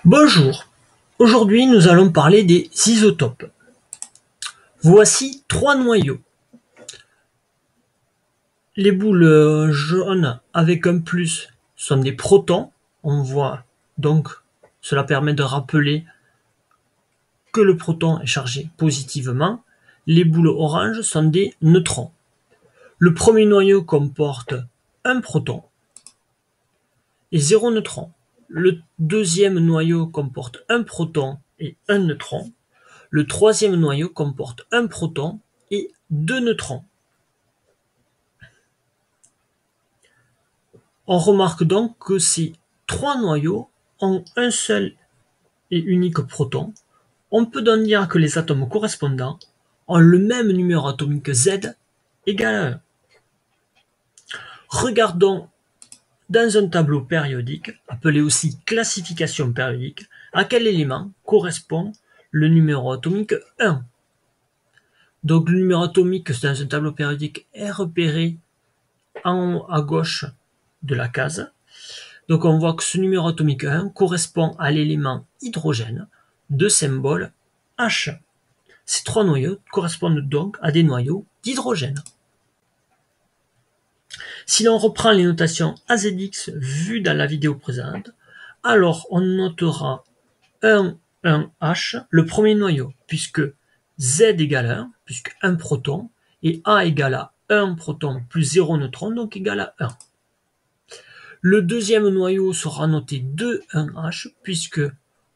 Bonjour, aujourd'hui nous allons parler des isotopes. Voici trois noyaux. Les boules jaunes avec un plus sont des protons. On voit donc, cela permet de rappeler que le proton est chargé positivement. Les boules oranges sont des neutrons. Le premier noyau comporte un proton et 0 neutron. Le deuxième noyau comporte un proton et un neutron. Le troisième noyau comporte un proton et 2 neutrons. On remarque donc que ces trois noyaux ont un seul et unique proton. On peut donc dire que les atomes correspondants ont le même numéro atomique Z égal à 1. Regardons dans un tableau périodique, appelé aussi classification périodique, à quel élément correspond le numéro atomique 1. Donc le numéro atomique dans un tableau périodique est repéré en haut à gauche de la case. Donc on voit que ce numéro atomique 1 correspond à l'élément hydrogène de symbole H. Ces trois noyaux correspondent donc à des noyaux d'hydrogène. Si l'on reprend les notations AZX vues dans la vidéo présente, alors on notera 1, 1H, le premier noyau, puisque Z égale 1, puisque 1 proton, et A égale à 1 proton plus 0 neutron, donc égale à 1. Le deuxième noyau sera noté 2,1H, puisque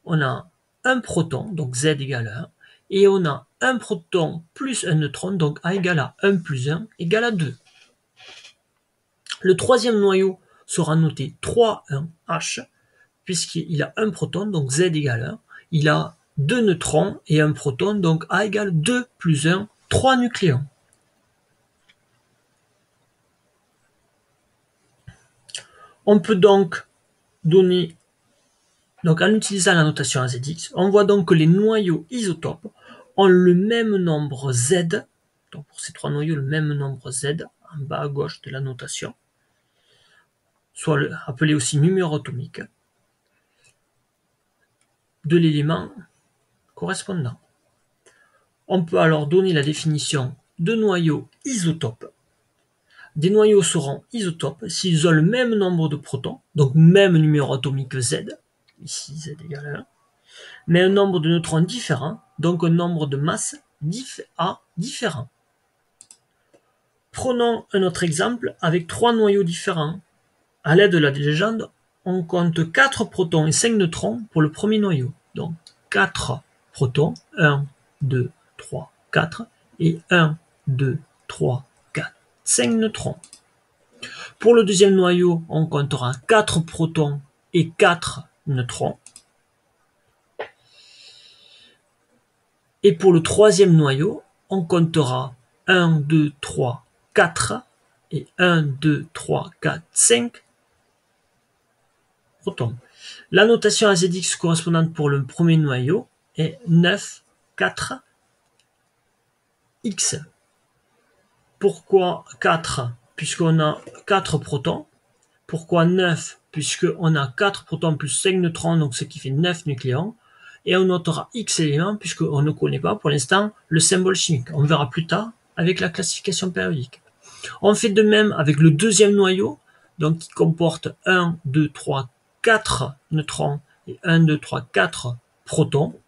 on a un proton, donc Z égale 1, et on a un proton plus un neutron, donc A égale à 1 plus 1 égale à 2. Le troisième noyau sera noté 3,1H, puisqu'il a un proton, donc Z égale 1. Il a 2 neutrons et un proton, donc A égale 2 plus 1, 3 nucléons. On peut donc donner, en utilisant la notation AZX, on voit donc que les noyaux isotopes ont le même nombre Z, donc pour ces trois noyaux, le même nombre Z, en bas à gauche de la notation, soit appelé aussi numéro atomique, de l'élément correspondant. On peut alors donner la définition de noyaux isotopes. Des noyaux seront isotopes s'ils ont le même nombre de protons, donc même numéro atomique Z, ici Z égale 1, mais un nombre de neutrons différent, donc un nombre de masses A différent. Prenons un autre exemple avec trois noyaux différents. À l'aide de la légende, on compte 4 protons et 5 neutrons pour le premier noyau. Donc 4 protons, 1, 2, 3, 4, et 1, 2, 3, 4, 5 neutrons. Pour le deuxième noyau, on comptera 4 protons et 4 neutrons. Et pour le troisième noyau, on comptera 1, 2, 3, 4 et 1, 2, 3, 4, 5 protons. La notation AZX correspondante pour le premier noyau est 9, 4, X. Pourquoi 4? Puisqu'on a 4 protons. Pourquoi 9? Puisqu'on a 4 protons plus 5 neutrons, donc ce qui fait 9 nucléons. Et on notera X éléments, puisqu'on ne connaît pas pour l'instant le symbole chimique. On verra plus tard avec la classification périodique. On fait de même avec le deuxième noyau, donc qui comporte 1, 2, 3, 4 neutrons et 1, 2, 3, 4 protons.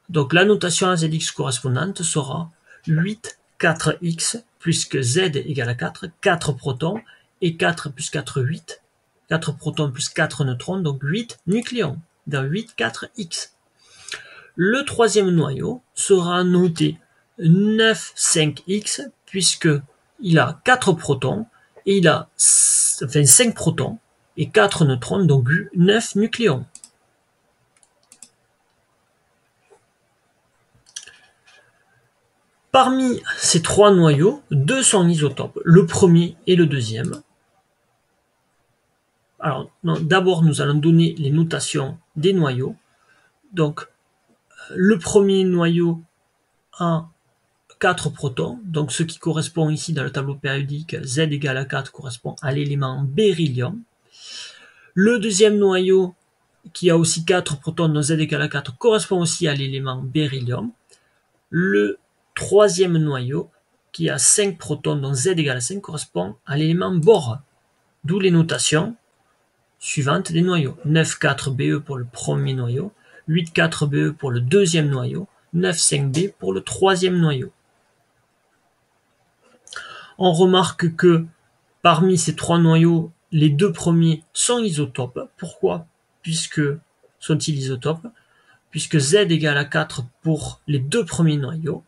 Donc la notation AZX correspondante sera 8, 4X, puisque Z égale à 4, 4 protons, et 4 plus 4, 8. 4 protons plus 4 neutrons, donc 8 nucléons, dans 8, 4X. Le troisième noyau sera noté 9, 5X, puisqu'il a 4 protons, et il a 5 protons, et 4 neutrons, donc 9 nucléons. Parmi ces trois noyaux, deux sont isotopes, le premier et le deuxième. Alors, d'abord, nous allons donner les notations des noyaux. Donc, le premier noyau a 4 protons, donc ce qui correspond ici dans le tableau périodique, Z égale à 4 correspond à l'élément beryllium. Le deuxième noyau qui a aussi 4 protons dont Z égale à 4, correspond aussi à l'élément beryllium. Le troisième noyau, qui a 5 protons dont Z égale à 5, correspond à l'élément bore. D'où les notations suivantes des noyaux. 9,4Be pour le premier noyau, 8,4Be pour le deuxième noyau, 9,5B pour le troisième noyau. On remarque que parmi ces trois noyaux, les deux premiers sont isotopes. Pourquoi sont-ils isotopes? Puisque Z égale à 4 pour les deux premiers noyaux.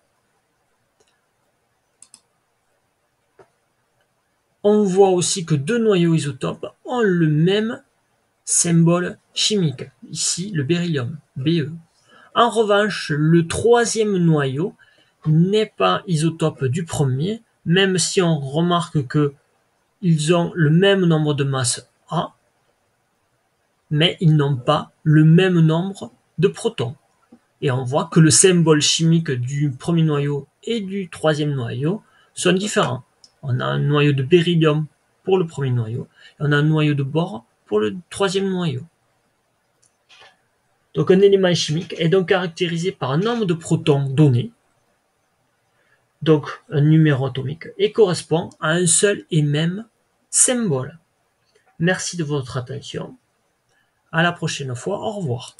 On voit aussi que deux noyaux isotopes ont le même symbole chimique, ici le beryllium, Be. En revanche, le troisième noyau n'est pas isotope du premier, même si on remarque qu'ils ont le même nombre de masses A, mais ils n'ont pas le même nombre de protons. Et on voit que le symbole chimique du premier noyau et du troisième noyau sont différents. On a un noyau de beryllium pour le premier noyau, et on a un noyau de bore pour le troisième noyau. Donc un élément chimique est donc caractérisé par un nombre de protons donné, donc un numéro atomique, et correspond à un seul et même symbole. Merci de votre attention. À la prochaine fois, au revoir.